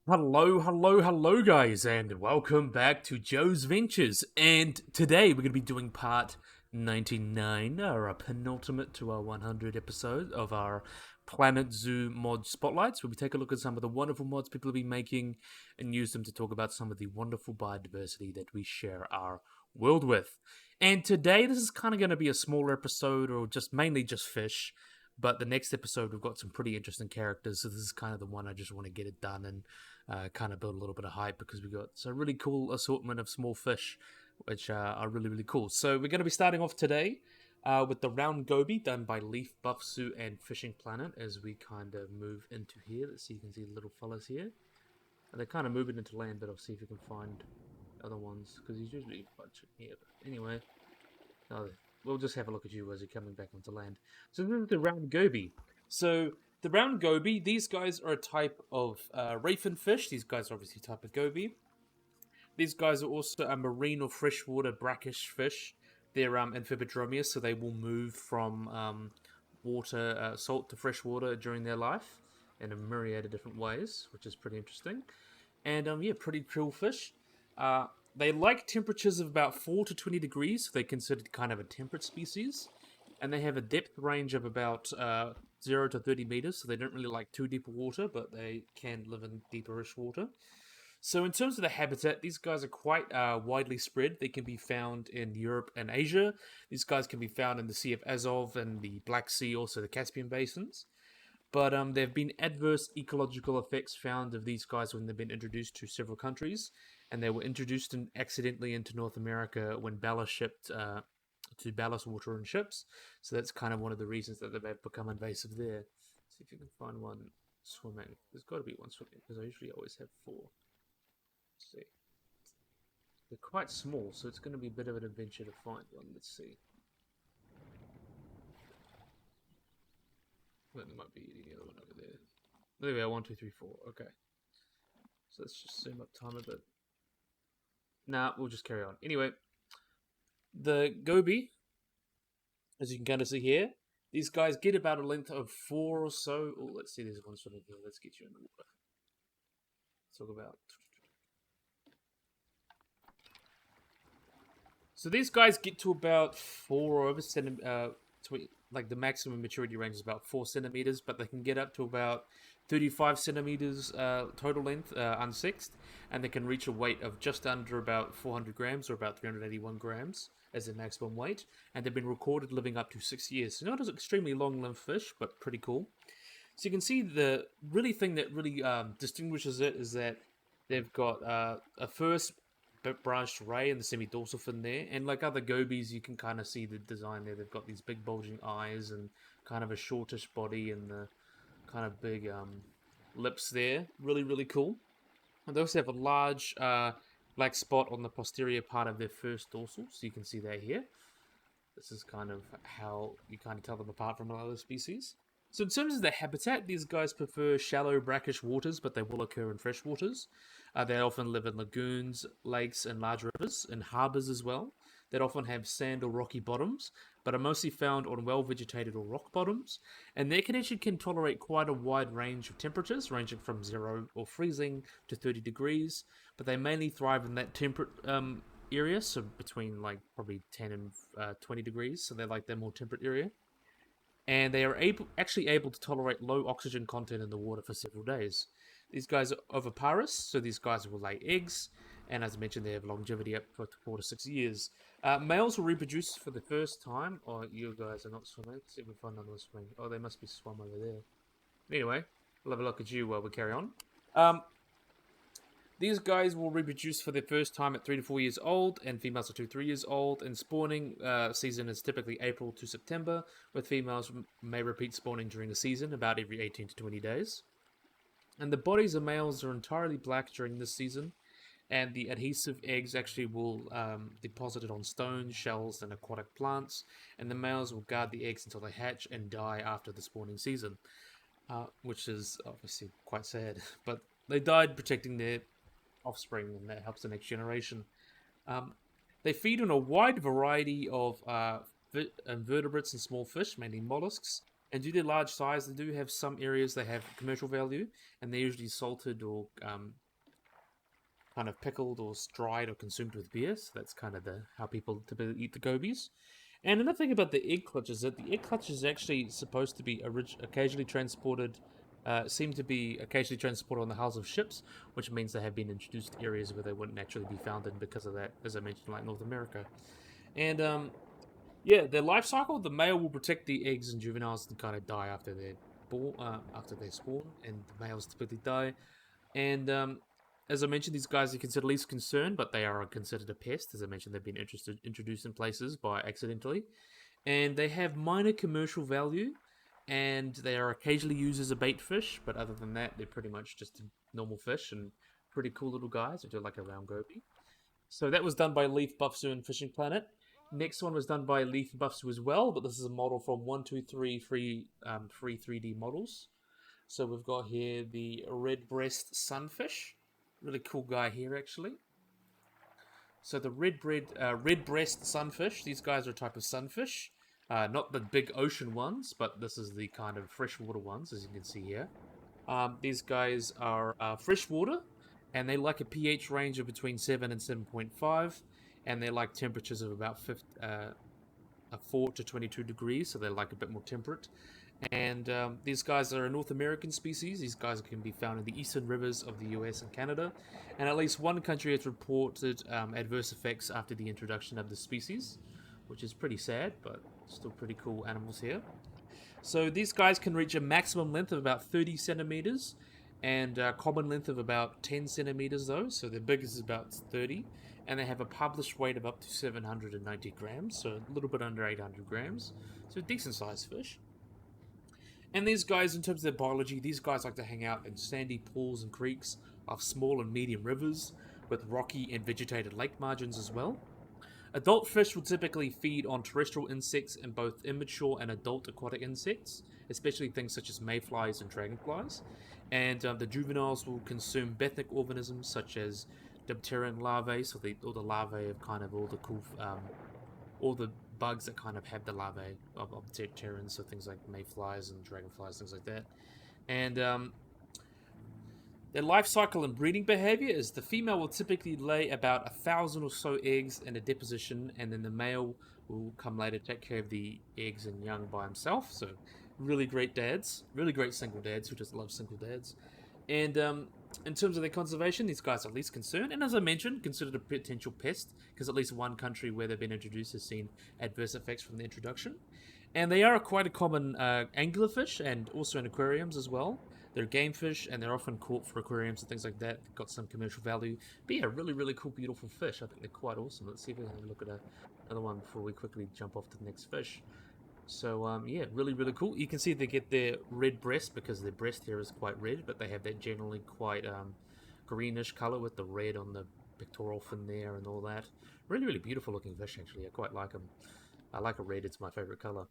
Hello, guys, and welcome back to Joe's Ventures. And today we're going to be doing part 99, our penultimate to our 100 episode of our Planet Zoo mod spotlights, where we take a look at some of the wonderful mods people have been making and use them to talk about some of the wonderful biodiversity that we share our world with. And today, this is kind of going to be a smaller episode, or just mainly just fish. But the next episode, we've got some pretty interesting characters, so this is kind of the one I just want to get it done and kind of build a little bit of hype because we got a really cool assortment of small fish, which are really cool. So we're going to be starting off today with the round goby done by Leaf, Buffsu, and Fishing Planet as we kind of move into here. Let's see, you can see the little fellas here. And they're kind of moving into land, but I'll see if we can find other ones because he's usually a bunch here. But anyway, we'll just have a look at you as you're coming back onto land. So this is the round goby. So the round goby, these guys are a type of rayfin fish. These guys are obviously a type of goby. These guys are also a marine or freshwater brackish fish. They're amphibodromius, so they will move from water, salt to freshwater during their life in a myriad of different ways, which is pretty interesting. And yeah, pretty cool fish. They like temperatures of about 4 to 20 degrees, so they're considered kind of a temperate species. And they have a depth range of about 0 to 30 meters, so they don't really like too deep water, but they can live in deeperish water. So, in terms of the habitat, these guys are quite widely spread. They can be found in Europe and Asia. These guys can be found in the Sea of Azov and the Black Sea, also the Caspian basins. But there have been adverse ecological effects found of these guys when they've been introduced to several countries, and they were introduced accidentally into North America when ballast shipped to ballast water in ships. So that's kind of one of the reasons that they've become invasive there. See if you can find one swimming. There's got to be one swimming because I usually always have four. Let's see. They're quite small, so it's going to be a bit of an adventure to find one. Let's see. Well, there might be the other one over there. There we go, 1, 2, 3, 4. Okay. So let's just zoom up time a bit. Nah, we'll just carry on. Anyway, the goby, as you can kind of see here, these guys get about a length of 4 or so. Oh, let's see, there's one sort of here. Let's get you in the water. Let's talk about. So these guys get to about 4 or over like the maximum maturity range is about 4 centimeters, but they can get up to about 35 centimeters total length unsexed, and they can reach a weight of just under about 400 grams or about 381 grams as their maximum weight, and they've been recorded living up to 6 years. So not an extremely long-lived fish, but pretty cool. So you can see the really thing that really distinguishes it is that they've got a first branched ray and the semi-dorsal fin there, and like other gobies, you can kind of see the design there. They've got these big bulging eyes and kind of a shortish body and the kind of big lips there. Really cool. And they also have a large black spot on the posterior part of their first dorsal, so you can see that here. This is kind of how you kind of tell them apart from other species. So in terms of their habitat, these guys prefer shallow, brackish waters, but they will occur in fresh waters. They often live in lagoons, lakes, and large rivers, and harbors as well. That often have sand or rocky bottoms, but are mostly found on well-vegetated or rock bottoms. And their condition can tolerate quite a wide range of temperatures, ranging from 0 or freezing to 30 degrees. But they mainly thrive in that temperate area, so between like probably 10 and 20 degrees. So they're like their more temperate area, and they are actually able to tolerate low oxygen content in the water for several days. These guys are oviparous, so these guys will lay eggs, and as I mentioned, they have longevity up to 4 to 6 years. Males will reproduce for the first time. Oh, you guys are not swimming. Let's see if we find another swimming. Oh, they must be swum over there. Anyway, we'll have a look at you while we carry on. These guys will reproduce for their first time at 3 to 4 years old, and females are 2 to 3 years old. And spawning season is typically April to September, with females may repeat spawning during the season, about every 18 to 20 days. And the bodies of males are entirely black during this season, and the adhesive eggs actually will deposit it on stones, shells, and aquatic plants. And the males will guard the eggs until they hatch and die after the spawning season, which is obviously quite sad. But they died protecting their offspring, and that helps the next generation. They feed on a wide variety of invertebrates and small fish, mainly mollusks, And due to their large size, they do have some areas they have commercial value, and they're usually salted or kind of pickled or dried or consumed with beer. So that's kind of how people typically eat the gobies. And another thing about the egg clutch is that the egg clutch is actually supposed to be occasionally transported, seem to be occasionally transported on the hulls of ships, which means they have been introduced to areas where they wouldn't naturally be found in because of that, as I mentioned, like North America. And yeah, their life cycle, the male will protect the eggs and juveniles and kind of die after they're born, after they spawn, and the males typically die. And as I mentioned, these guys are considered least concerned, but they are considered a pest. As I mentioned, they've been introduced in places by accidentally, and they have minor commercial value, and they are occasionally used as a bait fish. But other than that, they're pretty much just a normal fish and pretty cool little guys. They do like a round goby. So that was done by Leaf Buffsu and Fishing Planet. Next one was done by Leaf Buffsu as well, but this is a model from 123 free 3D models. So we've got here the red breast sunfish. Really cool guy here, actually. So the red breast sunfish. These guys are a type of sunfish. Not the big ocean ones, but this is the kind of freshwater ones, as you can see here. These guys are freshwater, and they like a pH range of between 7 and 7.5, and they like temperatures of about 4 to 22 degrees, so they like a bit more temperate. And these guys are a North American species. These guys can be found in the eastern rivers of the US and Canada. And at least one country has reported adverse effects after the introduction of the species, which is pretty sad, but still pretty cool animals here. So these guys can reach a maximum length of about 30 centimeters and a common length of about 10 centimeters, though. So their biggest is about 30. And they have a published weight of up to 790 grams, so a little bit under 800 grams. So a decent sized fish. And these guys, in terms of their biology, these guys like to hang out in sandy pools and creeks of small and medium rivers with rocky and vegetated lake margins as well. Adult fish will typically feed on terrestrial insects and both immature and adult aquatic insects, especially things such as mayflies and dragonflies. And the juveniles will consume benthic organisms such as dipteran larvae, so all the larvae of kind of all the cool, all the bugs that kind of have the larvae of dipterans, so things like mayflies and dragonflies, things like that. And their life cycle and breeding behavior is the female will typically lay about 1,000 or so eggs in a deposition, and then the male will come later to take care of the eggs and young by himself. So really great dads, really great single dads who just love single dads. And in terms of their conservation, these guys are least concerned, and as I mentioned, considered a potential pest, because at least one country where they've been introduced has seen adverse effects from the introduction. And they are quite a common anglerfish, and also in aquariums as well. They're game fish, and they're often caught for aquariums and things like that. They've got some commercial value. But yeah, really, really cool, beautiful fish. I think they're quite awesome. Let's see if we can look at another one before we quickly jump off to the next fish. So yeah, really, really cool. You can see they get their red breast because their breast hair is quite red, but they have that generally quite greenish color with the red on the pectoral fin there and all that. Really, really beautiful looking fish, actually. I quite like them. I like a red, it's my favorite color.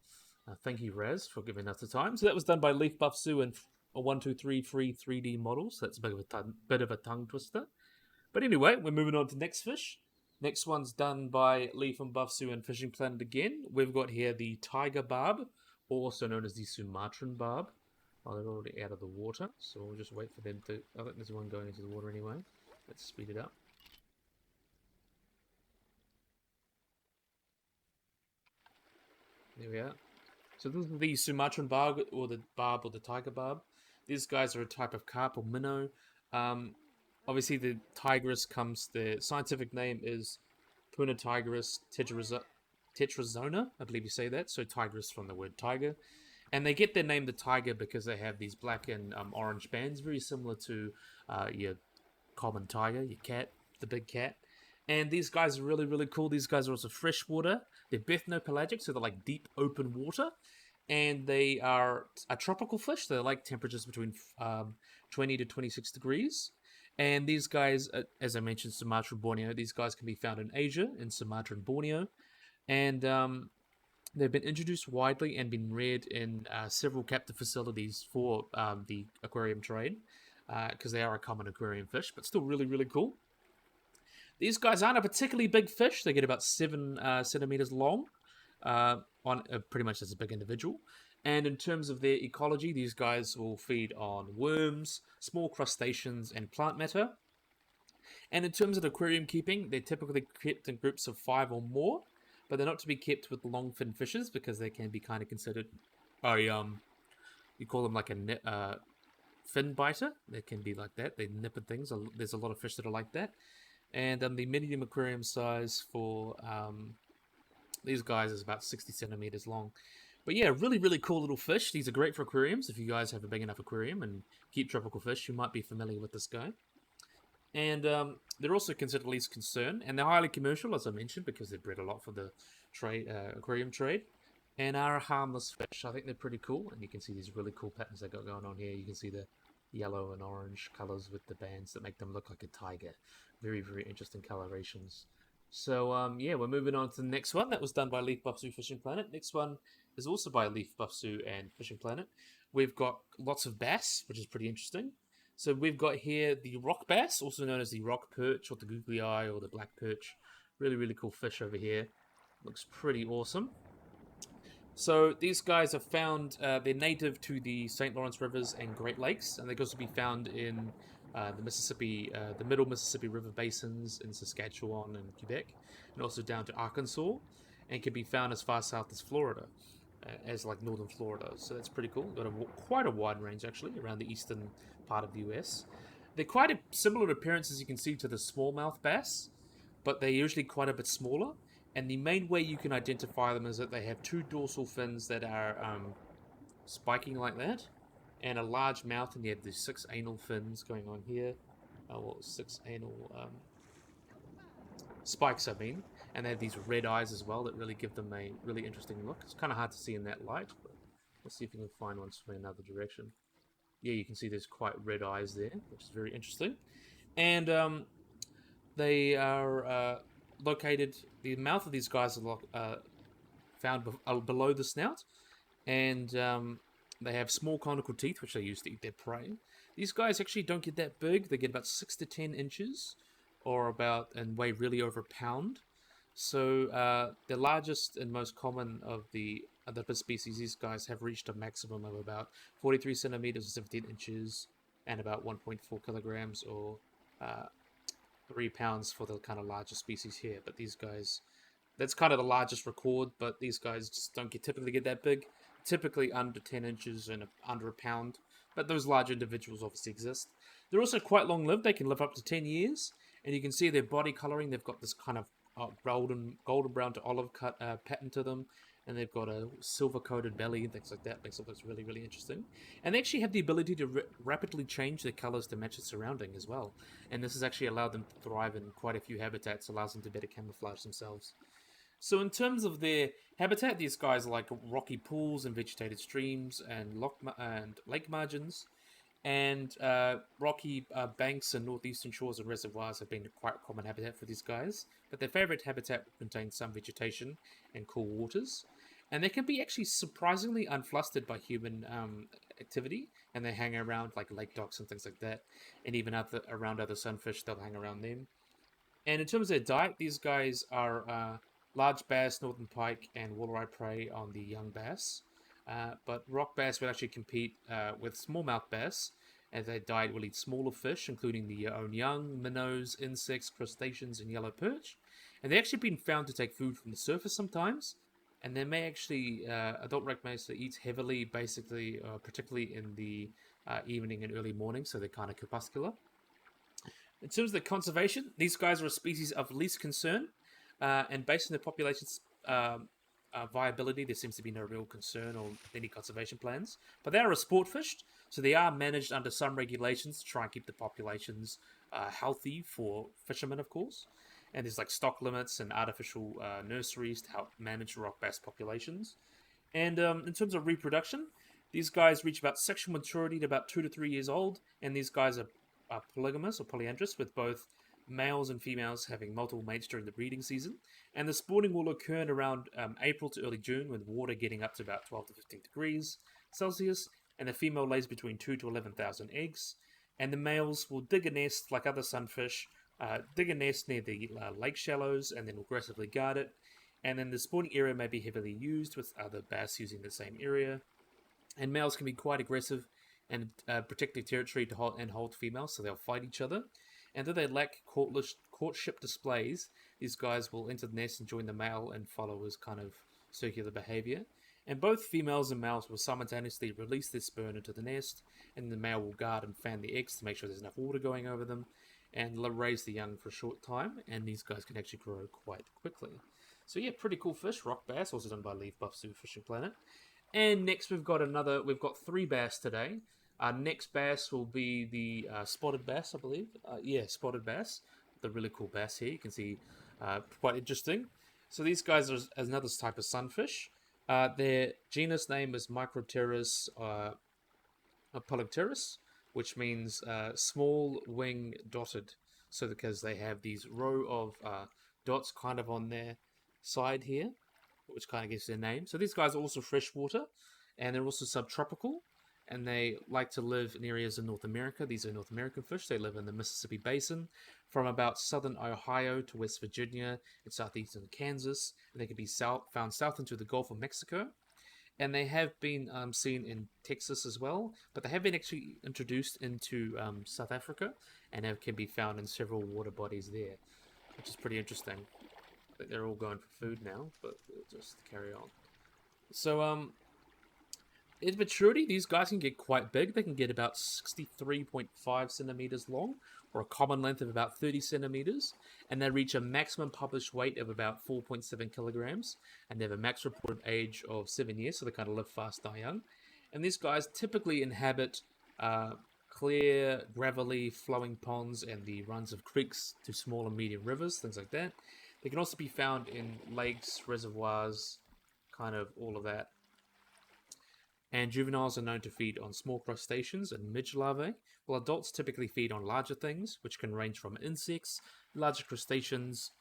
Thank you, Raz, for giving us the time. So that was done by Leaf Buffsu and a 123 free 3D models. That's a bit of a tongue twister. But anyway, we're moving on to next fish. Next one's done by Leaf and Buffsu and Fishing Planet again. We've got here the tiger barb, also known as the Sumatran barb. Oh, they're already out of the water, so we'll just wait for them to... I think there's one going into the water anyway. Let's speed it up. There we are. So this is the Sumatran barb, or the tiger barb. These guys are a type of carp or minnow. Obviously, the tigress comes. The scientific name is Punatigris tetrazona. I believe you say that. So tigress from the word tiger, and they get their name the tiger because they have these black and orange bands, very similar to your common tiger, your cat, the big cat. And these guys are really, really cool. These guys are also freshwater. They're bethnopelagic, so they're like deep open water. And they are a tropical fish. They like temperatures between 20 to 26 degrees. And these guys, as I mentioned, Sumatra, Borneo, these guys can be found in Asia, in Sumatra and Borneo. And they've been introduced widely and been reared in several captive facilities for the aquarium trade, because they are a common aquarium fish, but still really, really cool. These guys aren't a particularly big fish. They get about 7 centimeters long, on pretty much as a big individual. And in terms of their ecology, these guys will feed on worms, small crustaceans, and plant matter. And in terms of aquarium keeping, they're typically kept in groups of 5 or more, but they're not to be kept with long-fin fishes because they can be kind of considered a you call them like a fin biter. They can be like that. They nip at things. There's a lot of fish that are like that. And the medium aquarium size for these guys is about 60 centimeters long. But yeah, really, really cool little fish. These are great for aquariums. If you guys have a big enough aquarium and keep tropical fish, you might be familiar with this guy. And they're also considered least concern, and they're highly commercial, as I mentioned, because they're bred a lot for the trade, aquarium trade, and are a harmless fish. I think they're pretty cool, and you can see these really cool patterns they got going on here. You can see the yellow and orange colors with the bands that make them look like a tiger. Very, very interesting colorations. So yeah, we're moving on to the next one. That was done by Leaf Buff Zoo Fishing Planet. Next one is also by Leaf Buff Zoo and Fishing Planet. We've got lots of bass, which is pretty interesting. So we've got here the rock bass, also known as the rock perch or the googly eye or the black perch. Really, really cool fish over here. Looks pretty awesome. So these guys are found, they're native to the St. Lawrence Rivers and Great Lakes, and they can also be found in the Mississippi, the middle Mississippi River basins in Saskatchewan and Quebec, and also down to Arkansas, and can be found as far south as Florida, as like northern Florida. So that's pretty cool. Got quite a wide range actually around the eastern part of the US. They're quite a similar appearance as you can see to the smallmouth bass, but they're usually quite a bit smaller. And the main way you can identify them is that they have two dorsal fins that are spiking like that, and a large mouth, and you have the 6 anal fins going on here. Well, 6 anal spikes, I mean. And they have these red eyes as well that really give them a really interesting look. It's kind of hard to see in that light, but let's see if you can find one from another direction. Yeah, you can see there's quite red eyes there, which is very interesting. And they are located. The mouth of these guys are found below the snout, and they have small conical teeth, which they use to eat their prey. These guys actually don't get that big. They get about 6 to 10 inches, or about and weigh really over a pound. So the largest and most common of the other species, these guys have reached a maximum of about 43 centimeters or 17 inches, and about 1.4 kilograms or 3 pounds for the kind of larger species here. But these guys, that's kind of the largest record. But these guys just don't typically get that big. Typically under 10 inches and under a pound. But those large individuals obviously exist. They're also quite long lived. They can live up to 10 years. And you can see their body coloring. They've got this kind of golden brown to olive cut pattern to them, and they've got a silver coated belly and things like that. Makes it look really, really interesting. And they actually have the ability to rapidly change their colors to match the surrounding as well. And this has actually allowed them to thrive in quite a few habitats, allows them to better camouflage themselves. So in terms of their habitat, these guys are like rocky pools and vegetated streams and lake margins, and rocky banks and northeastern shores and reservoirs have been quite common habitat for these guys. But their favorite habitat contains some vegetation and cool waters, and they can be actually surprisingly unflustered by human activity, and they hang around like lake docks and things like that, and even around other sunfish, they'll hang around them. And in terms of their diet, these guys are large bass, northern pike, and walleye prey on the young bass. But rock bass will actually compete with smallmouth bass, as their diet will eat smaller fish, including the own young, minnows, insects, crustaceans, and yellow perch. And they've actually been found to take food from the surface sometimes. And they may actually, adult rock bass eats heavily, basically, particularly in the evening and early morning, so they're kind of crepuscular. In terms of the conservation, these guys are a species of least concern, and based on their population's viability, there seems to be no real concern or any conservation plans. But they are a sport fish, so they are managed under some regulations to try and keep the populations healthy for fishermen, of course. And there's like stock limits and artificial nurseries to help manage rock bass populations. And in terms of reproduction, these guys reach about sexual maturity at about 2 to 3 years old, and these guys are polygamous or polyandrous, with both males and females having multiple mates during the breeding season. And the spawning will occur in around April to early June, with water getting up to about 12 to 15 degrees Celsius, and the female lays between 2 to 11,000 eggs. And the males will dig a nest like other sunfish, dig a nest near the lake shallows, and then aggressively guard it. And then the spawning area may be heavily used, with other bass using the same area. And males can be quite aggressive and protect their territory and hold females, so they'll fight each other. And though they lack courtship displays, these guys will enter the nest and join the male and follow his kind of circular behavior. And both females and males will simultaneously release their sperm into the nest, and the male will guard and fan the eggs to make sure there's enough water going over them, and raise the young for a short time. And these guys can actually grow quite quickly. So yeah, pretty cool fish. Rock bass, also done by Leaf Buff Zoo Fishing Planet. And next we've got 3 bass today. Our next bass will be the spotted bass, I believe. Yeah, spotted bass. The really cool bass here. You can see quite interesting. So these guys are another type of sunfish. Their genus name is Micropterus polypterus, which means small wing dotted. So because they have these row of dots kind of on their side here, which kind of gives their name. So these guys are also freshwater, and they're also subtropical, and they like to live in areas in North America. These are North American fish. They live in the Mississippi Basin, from about southern Ohio to West Virginia and southeastern Kansas, and they can be found south into the Gulf of Mexico. And they have been seen in Texas as well, but they have been actually introduced into South Africa, and can be found in several water bodies there, which is pretty interesting. I think they're all going for food now, but we'll just carry on. So, in maturity, these guys can get quite big. They can get about 63.5 centimeters long, or a common length of about 30 centimeters, and they reach a maximum published weight of about 4.7 kilograms, and they have a max reported age of 7 years, so they kind of live fast, die young. And these guys typically inhabit clear, gravelly, flowing ponds and the runs of creeks to small and medium rivers, things like that. They can also be found in lakes, reservoirs, kind of all of that. And juveniles are known to feed on small crustaceans and midge larvae, while adults typically feed on larger things, which can range from insects, larger crustaceans,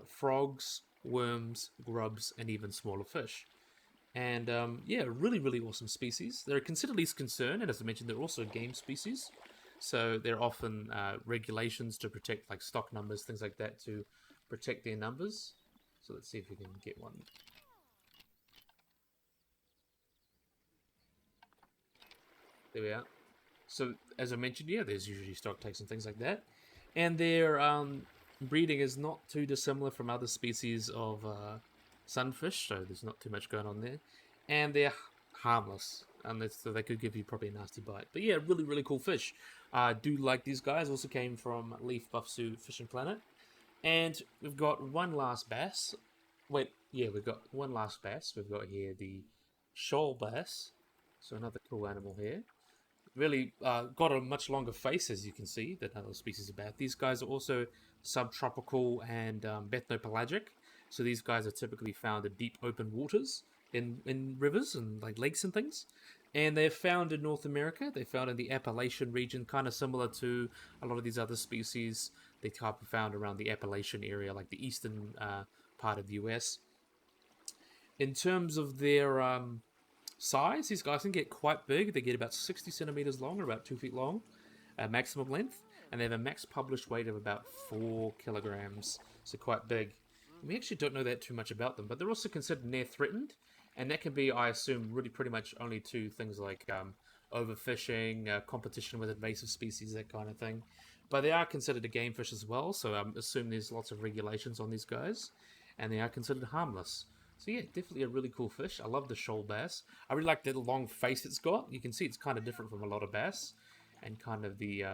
frogs, worms, grubs, and even smaller fish. And yeah, really, really awesome species. They're considered least concern, and as I mentioned, they're also game species. So there are often regulations to protect like stock numbers, things like that, to protect their numbers. So let's see if we can get one. There we are. So as I mentioned, yeah, there's usually stock takes and things like that, and their breeding is not too dissimilar from other species of sunfish. So there's not too much going on there, and they're harmless, unless so they could give you probably a nasty bite. But yeah, really, really cool fish. I do like these guys. Also came from Leaf Buff Zoo Fishing Planet. And we've got one last bass. Wait, yeah, we've got one last bass. We've got here the shoal bass. So another cool animal here. Really got a much longer face, as you can see, than other species of bass. These guys are also subtropical and bethnopelagic. So these guys are typically found in deep open waters, in rivers and like lakes and things. And they're found in North America. They're found in the Appalachian region, kind of similar to a lot of these other species. They type are found around the Appalachian area, like the eastern part of the US. In terms of their size, these guys can get quite big. They get about 60 centimeters long, or about 2 feet long, maximum length, and they have a max published weight of about 4 kilograms, so quite big. We actually don't know that too much about them, but they're also considered near threatened, and that can be, I assume, really pretty much only to things like overfishing, competition with invasive species, that kind of thing. But they are considered a game fish as well, so I assume there's lots of regulations on these guys, and they are considered harmless. So yeah, definitely a really cool fish. I love the shoal bass. I really like the long face it's got. You can see it's kind of different from a lot of bass, and kind of the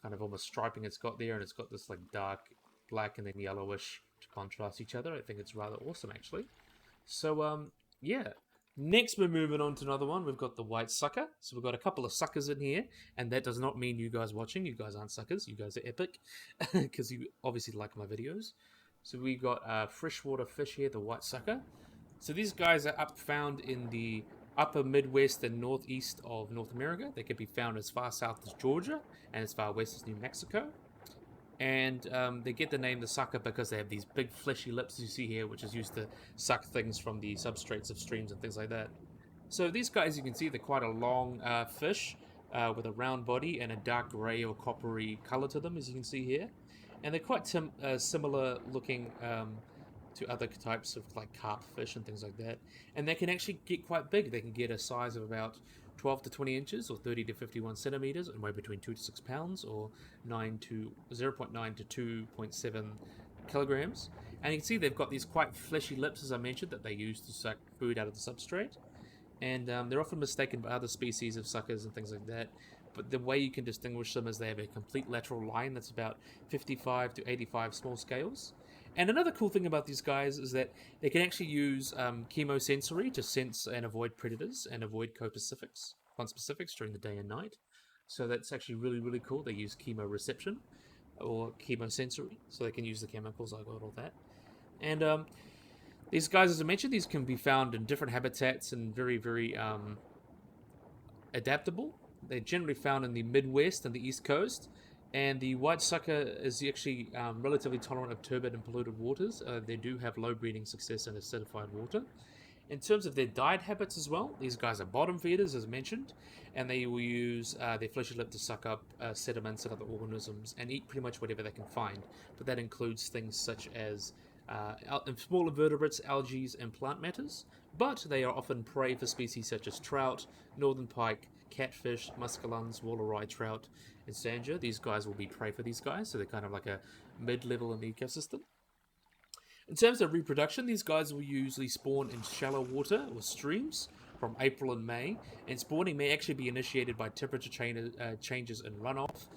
kind of almost striping it's got there, and it's got this like dark black and then yellowish to contrast each other. I think it's rather awesome actually. So yeah. Next, we're moving on to another one. We've got the white sucker. So we've got a couple of suckers in here, and that does not mean you guys watching. You guys aren't suckers. You guys are epic, because you obviously like my videos. So we got a freshwater fish here, the white sucker. So these guys are found in the upper Midwest and northeast of North America. They can be found as far south as Georgia and as far west as New Mexico. And they get the name the sucker because they have these big fleshy lips you see here, which is used to suck things from the substrates of streams and things like that. So these guys, you can see, they're quite a long fish with a round body and a dark grey or coppery color to them, as you can see here. And they're quite similar looking to other types of like carp fish and things like that. And they can actually get quite big. They can get a size of about 12 to 20 inches or 30 to 51 centimeters and weigh between 2 to 6 pounds or 9 to 0.9 to 2.7 kilograms. And you can see they've got these quite fleshy lips, as I mentioned, that they use to suck food out of the substrate. And they're often mistaken by other species of suckers and things like that. But the way you can distinguish them is they have a complete lateral line that's about 55 to 85 small scales. And another cool thing about these guys is that they can actually use chemosensory to sense and avoid predators and avoid conspecifics during the day and night. So that's actually really, really cool. They use chemoreception or chemosensory, so they can use the chemicals. I got all that. And these guys, as I mentioned, these can be found in different habitats and very, very adaptable. They're generally found in the Midwest and the East Coast. And the white sucker is actually relatively tolerant of turbid and polluted waters. They do have low breeding success in acidified water. In terms of their diet habits as well, these guys are bottom feeders, as mentioned, and they will use their fleshy lip to suck up sediments and other organisms and eat pretty much whatever they can find. But that includes things such as small invertebrates, algae, and plant matters. But they are often prey for species such as trout, northern pike, catfish, muskellunge, walleye trout, and sandja. These guys will be prey for these guys, so they're kind of like a mid-level in the ecosystem. In terms of reproduction, these guys will usually spawn in shallow water or streams from April and May, and spawning may actually be initiated by temperature changes in runoff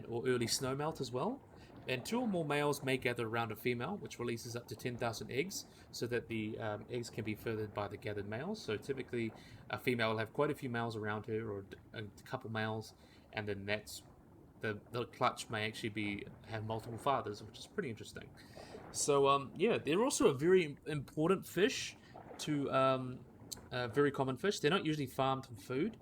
or early snowmelt as well. And two or more males may gather around a female, which releases up to 10,000 eggs, so that the eggs can be furthered by the gathered males. So typically, a female will have quite a few males around her, or a couple males, and then that's the clutch may actually have multiple fathers, which is pretty interesting. So yeah, they're also a very important fish to very common fish. They're not usually farmed for food,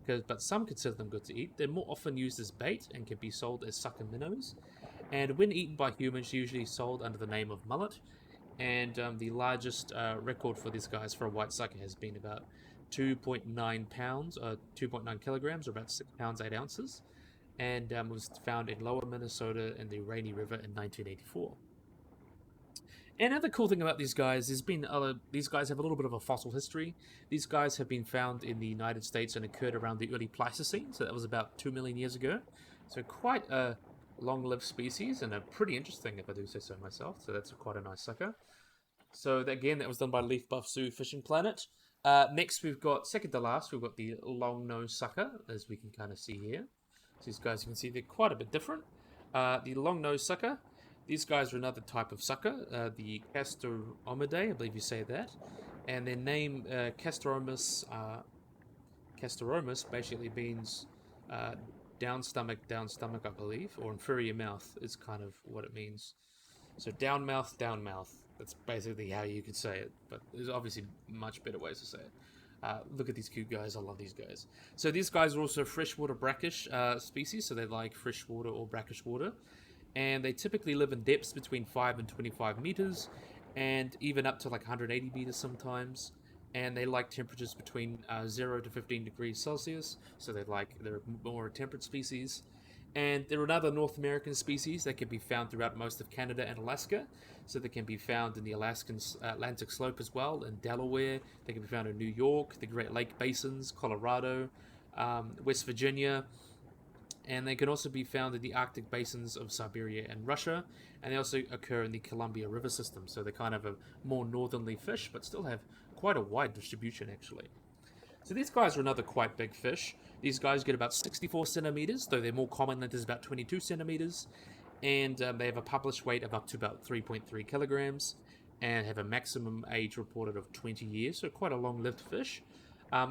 but some consider them good to eat. They're more often used as bait and can be sold as sucker minnows. And when eaten by humans, usually sold under the name of mullet. And the largest record for these guys for a white sucker has been about 2.9 pounds, 2.9 kilograms, or about 6 pounds 8 ounces, and was found in lower Minnesota in the Rainy River in 1984. Another cool thing about these guys is these guys have a little bit of a fossil history. These guys have been found in the United States and occurred around the early Pleistocene, so that was about 2 million years ago. So quite a long-lived species and a pretty interesting, if I do say so myself. So that's quite a nice sucker. So again, that was done by Leaf Buff Zoo Fishing Planet. Next, we've got, second to last, we've got the long-nosed sucker, as we can kind of see here. So these guys, you can see they're quite a bit different. The long-nosed sucker, these guys are another type of sucker, the Castoromyidae, I believe you say that. And their name, Castoromys basically means down stomach, I believe, or inferior mouth is kind of what it means. So down mouth. That's basically how you could say it, but there's obviously much better ways to say it. Look at these cute guys. I love these guys. So these guys are also freshwater brackish species, so they like freshwater or brackish water. And they typically live in depths between 5 and 25 meters, and even up to like 180 meters sometimes. And they like temperatures between 0 to 15 degrees Celsius, so they're more temperate species. And they're another North American species that can be found throughout most of Canada and Alaska. So they can be found in the Alaskan Atlantic slope as well, in Delaware. They can be found in New York, the Great Lake Basins, Colorado, West Virginia. And they can also be found in the Arctic basins of Siberia and Russia. And they also occur in the Columbia River system. So they're kind of a more northerly fish, but still have quite a wide distribution, actually. So these guys are another quite big fish. These guys get about 64 centimeters, though they're more common than there's about 22 centimeters. And they have a published weight of up to about 3.3 kilograms and have a maximum age reported of 20 years, so quite a long-lived fish.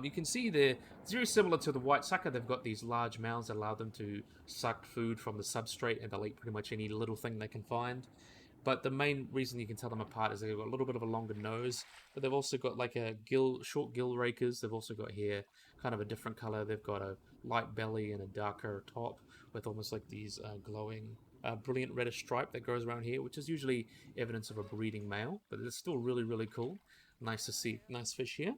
You can see they're very similar to the white sucker. They've got these large mouths that allow them to suck food from the substrate, and they'll eat pretty much any little thing they can find. But the main reason you can tell them apart is they've got a little bit of a longer nose, but they've also got like short gill rakers. They've also got hair, kind of a different color. They've got a light belly and a darker top with almost like these glowing, brilliant reddish stripe that goes around here, which is usually evidence of a breeding male, but it's still really, really cool. Nice to see, nice fish here.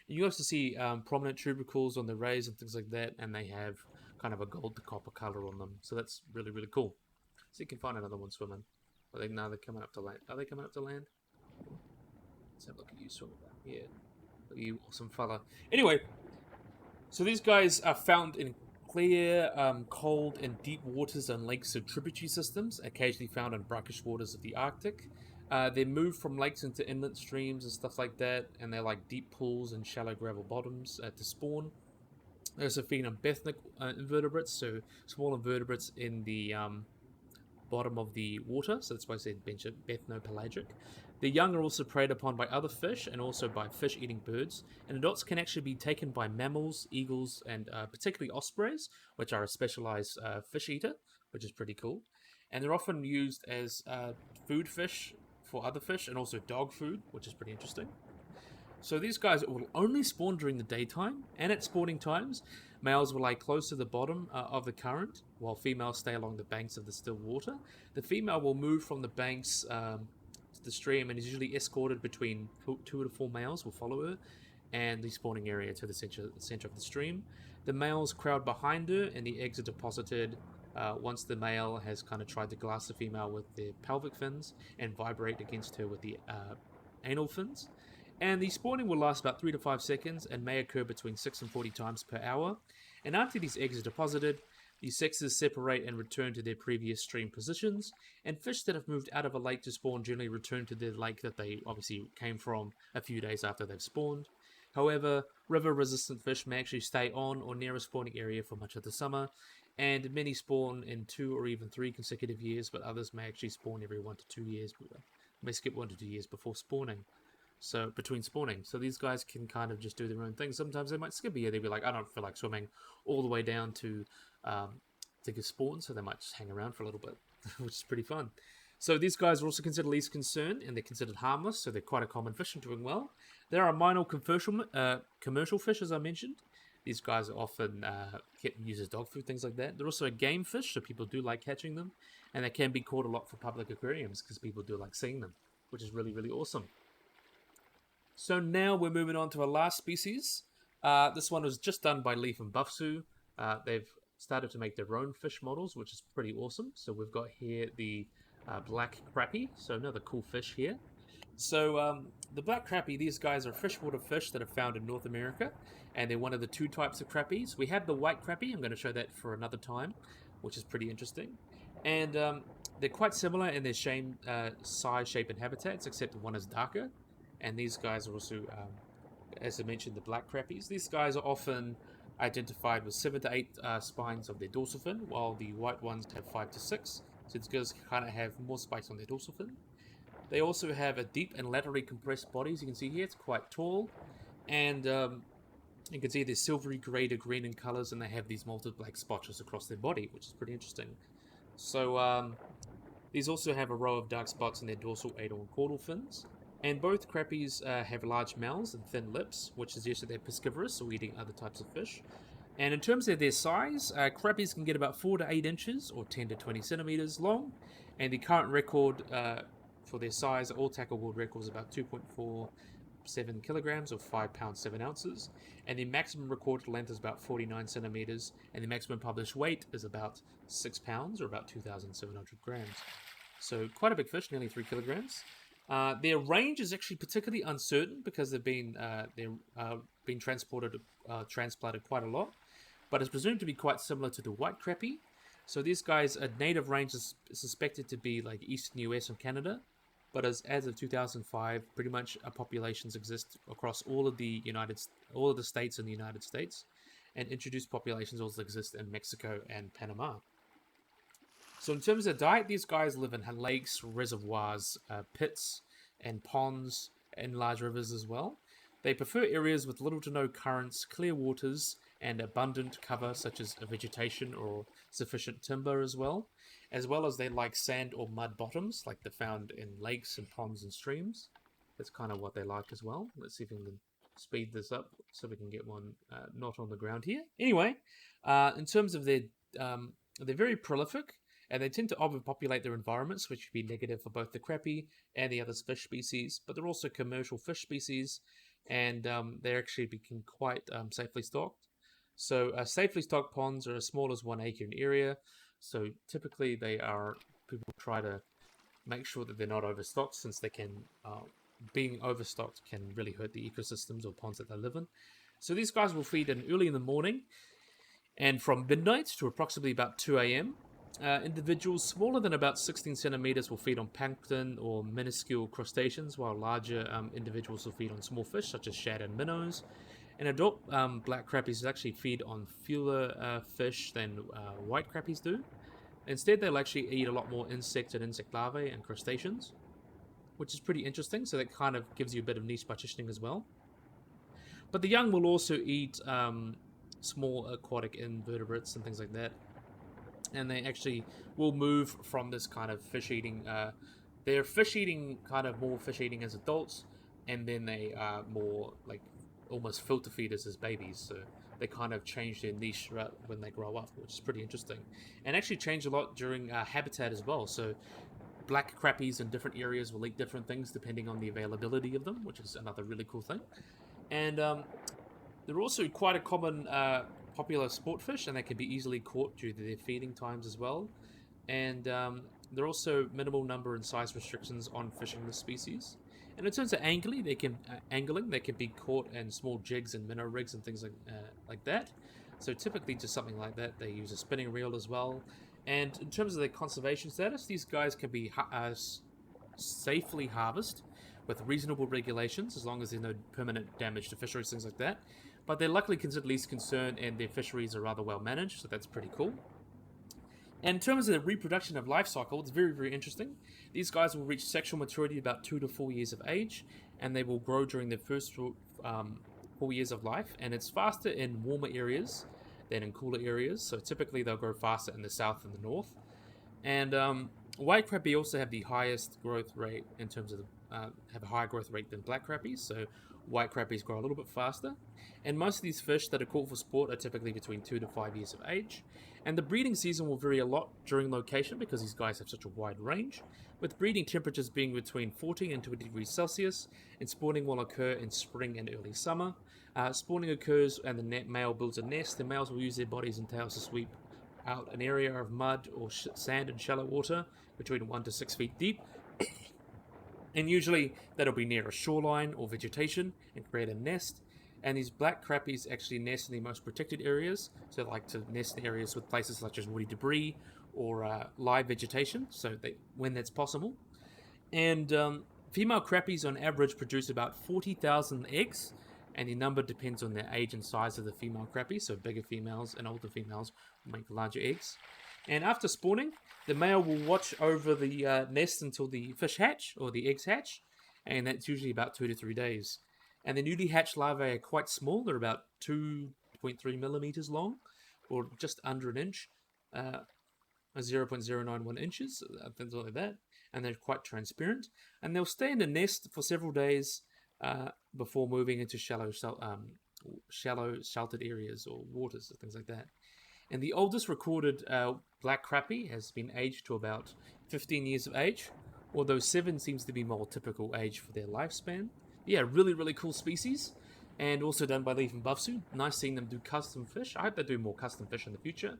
You also see prominent tubercles on the rays and things like that, and they have kind of a gold to copper color on them. So that's really, really cool. So you can find another one swimming. I think now they're coming up to land. Are they coming up to land? Let's have a look at you, sort of. Yeah. Look at you, awesome fella. Anyway, so these guys are found in clear, cold, and deep waters and lakes of tributary systems, occasionally found in brackish waters of the Arctic. They move from lakes into inlet streams and stuff like that, and they're like deep pools and shallow gravel bottoms to spawn. They also feed on benthic invertebrates, so small invertebrates in the bottom of the water, so that's why I said bethnopelagic. The young are also preyed upon by other fish and also by fish-eating birds, and adults can actually be taken by mammals, eagles, and particularly ospreys, which are a specialized fish eater, which is pretty cool. And they're often used as food fish for other fish and also dog food, which is pretty interesting. So these guys will only spawn during the daytime, and at spawning times, males will lie close to the bottom of the current, while females stay along the banks of the still water. The female will move from the banks to the stream and is usually escorted between 2 to 4 males will follow her, and the spawning area to the center of the stream. The males crowd behind her, and the eggs are deposited once the male has kind of tried to glass the female with their pelvic fins and vibrate against her with the anal fins. And the spawning will last about 3 to 5 seconds and may occur between 6 and 40 times per hour. And after these eggs are deposited, the sexes separate and return to their previous stream positions. And fish that have moved out of a lake to spawn generally return to the lake that they obviously came from a few days after they've spawned. However, river-resistant fish may actually stay on or near a spawning area for much of the summer, and many spawn in 2 or even 3 consecutive years, but others may actually spawn every 1 to 2 years. May skip 1 to 2 years before spawning. So between spawning, so these guys can kind of just do their own thing. Sometimes they might skip a year. They'd be like, I don't feel like swimming all the way down to get spawn, so they might just hang around for a little bit, which is pretty fun. So these guys are also considered least concern, and they're considered harmless. So they're quite a common fish and doing well. There are minor commercial fish, as I mentioned. These guys are often used as dog food, things like that. They're also a game fish, so people do like catching them, and they can be caught a lot for public aquariums because people do like seeing them, which is really, really awesome. So now we're moving on to our last species. This one was just done by Leaf and Buffsu. They've started to make their own fish models, which is pretty awesome. So we've got here the black crappie, so another cool fish here. So the black crappie, these guys are freshwater fish that are found in North America, and they're one of the 2 types of crappies. We have the white crappie, I'm going to show that for another time, which is pretty interesting. And they're quite similar in their size, shape, and habitats, except one is darker. And these guys are also, as I mentioned, the black crappies. These guys are often identified with 7 to 8 spines of their dorsal fin, while the white ones have 5 to 6. So these guys kind of have more spikes on their dorsal fin. They also have a deep and laterally compressed body, as you can see here. It's quite tall. And you can see they're silvery grey to green in colours, and they have these molted black spotches across their body, which is pretty interesting. So these also have a row of dark spots in their dorsal, anal, and caudal fins. And both crappies have large mouths and thin lips, which suggests that they're piscivorous, or eating other types of fish. And in terms of their size, crappies can get about 4 to 8 inches, or 10 to 20 centimeters long. And the current record for their size, all tackle world records, about 2.47 kilograms, or 5 pounds 7 ounces. And the maximum recorded length is about 49 centimeters, and the maximum published weight is about 6 pounds, or about 2,700 grams. So quite a big fish, nearly 3 kilograms. Their range is actually particularly uncertain because they've been transplanted quite a lot, but it's presumed to be quite similar to the white crappie. So these guys, a native range is suspected to be like eastern US and Canada, but as of 2005, pretty much populations exist across all of the states in the United States, and introduced populations also exist in Mexico and Panama. So in terms of diet, these guys live in lakes, reservoirs, pits, and ponds, and large rivers as well. They prefer areas with little to no currents, clear waters, and abundant cover such as vegetation or sufficient timber as well as they like sand or mud bottoms like they're found in lakes and ponds and streams. That's kind of what they like as well. Let's see if we can speed this up so we can get one not on the ground here. Anyway, in terms of they're very prolific, and they tend to overpopulate their environments, which would be negative for both the crappie and the other fish species, but they're also commercial fish species, and they actually become quite safely stocked. So safely stocked ponds are as small as 1 acre in area, so typically people try to make sure that they're not overstocked, since they can, being overstocked can really hurt the ecosystems or ponds that they live in. So these guys will feed in early in the morning, and from midnight to approximately about 2 a.m. Individuals smaller than about 16 centimeters will feed on plankton or minuscule crustaceans, while larger individuals will feed on small fish such as shad and minnows. And adult black crappies actually feed on fewer fish than white crappies do. Instead, they'll actually eat a lot more insects and insect larvae and crustaceans, which is pretty interesting. So that kind of gives you a bit of niche partitioning as well. But the young will also eat small aquatic invertebrates and things like that. And they actually will move from this kind of fish eating. They're fish eating, kind of more fish eating as adults, and then they are more like almost filter feeders as babies. So they kind of change their niche when they grow up, which is pretty interesting, and actually change a lot during habitat as well. So black crappies in different areas will eat different things depending on the availability of them, which is another really cool thing. And they're also quite a common popular sport fish, and they can be easily caught due to their feeding times as well. And there are also minimal number and size restrictions on fishing this species. And in terms of angling, they can be caught in small jigs and minnow rigs and things like that. So typically, just something like that. They use a spinning reel as well. And in terms of their conservation status, these guys can be safely harvested with reasonable regulations, as long as there's no permanent damage to fisheries, things like that. But they're luckily considered least concern, and their fisheries are rather well managed, so that's pretty cool. And in terms of the reproduction of life cycle, it's very, very interesting. These guys will reach sexual maturity about 2 to 4 years of age, and they will grow during their first 4 years of life. And it's faster in warmer areas than in cooler areas, so typically they'll grow faster in the south and the north. And white crappie also have the highest growth rate in terms of have a higher growth rate than black crappies, so white crappies grow a little bit faster. And most of these fish that are caught for sport are typically between 2 to 5 years of age. And the breeding season will vary a lot during location because these guys have such a wide range, with breeding temperatures being between 14 and 20 degrees Celsius, and spawning will occur in spring and early summer. Spawning occurs and the male builds a nest. The males will use their bodies and tails to sweep out an area of mud or sand and shallow water between 1 to 6 feet deep. And usually that'll be near a shoreline or vegetation and create a nest. And these black crappies actually nest in the most protected areas. So they like to nest in areas with places such as woody debris or live vegetation, so when that's possible. And female crappies on average produce about 40,000 eggs, and the number depends on the age and size of the female crappie. So bigger females and older females will make larger eggs. And after spawning, the male will watch over the nest until the fish hatch or the eggs hatch, and that's usually about 2 to 3 days. And the newly hatched larvae are quite small. They're about 2.3 millimeters long, or just under an inch, 0.091 inches, things like that. And they're quite transparent. And they'll stay in the nest for several days before moving into shallow sheltered areas or waters, things like that. And the oldest recorded black crappie has been aged to about 15 years of age, although 7 seems to be more typical age for their lifespan. Yeah, really, really cool species, and also done by Leaf and Buffsu. Nice seeing them do custom fish. I hope they do more custom fish in the future.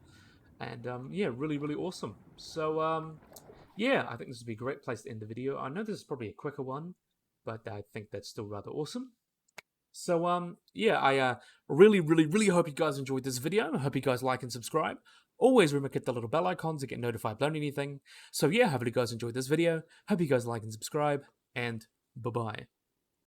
And yeah, really, really awesome. So yeah, I think this would be a great place to end the video. I know this is probably a quicker one, but I think that's still rather awesome. So yeah, I really, really, really hope you guys enjoyed this video. I hope you guys like and subscribe. Always remember to hit the little bell icon to get notified about anything. So yeah, hope you guys enjoyed this video. Hope you guys like and subscribe, and bye-bye.